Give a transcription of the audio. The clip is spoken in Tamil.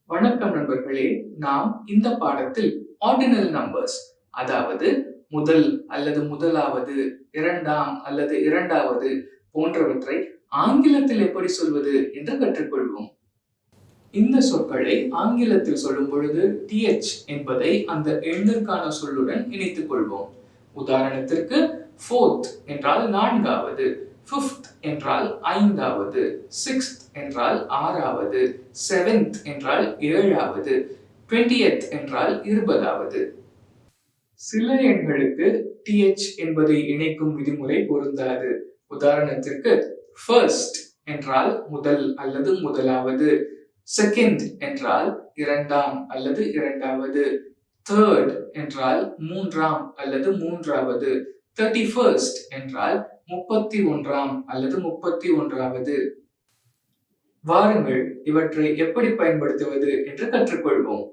வணக்கம் நண்பர்களே. நாம் இந்த பாடத்தில் ஆர்டினல் நம்பர்ஸ், அதாவது முதல் அல்லது முதலாவது, இரண்டாம் அல்லது இரண்டாவது போன்றவற்றை ஆங்கிலத்தில் எப்படி சொல்வது என்று கற்றுக்கொள்வோம். இந்த சொற்களை ஆங்கிலத்தில் சொல்லும் பொழுது th என்பதை அந்த எண்ணிற்கான சொல்லுடன் இணைத்துக் கொள்வோம். உதாரணத்திற்கு fourth என்றால் நான்காவது, fifth என்றால் ஐந்தாவது, sixth என்றால் ஆறாவது, seventh என்றால் ஏழாவது, 20th என்றால் 20வது. சில எண்களுக்கு th என்பதை இணைக்கும் விதிமுறை பொருந்தாது. உதாரணத்திற்கு first என்றால் முதல் அல்லது முதலாவது, second என்றால் இரண்டாம் அல்லது இரண்டாவது, third என்றால் மூன்றாம் அல்லது மூன்றாவது, 31st என்றால் 31ஆம் அல்லது 31வது. வாருங்கள் இவற்றை எப்படி பயன்படுத்துவது என்று கற்றுக்கொள்வோம்.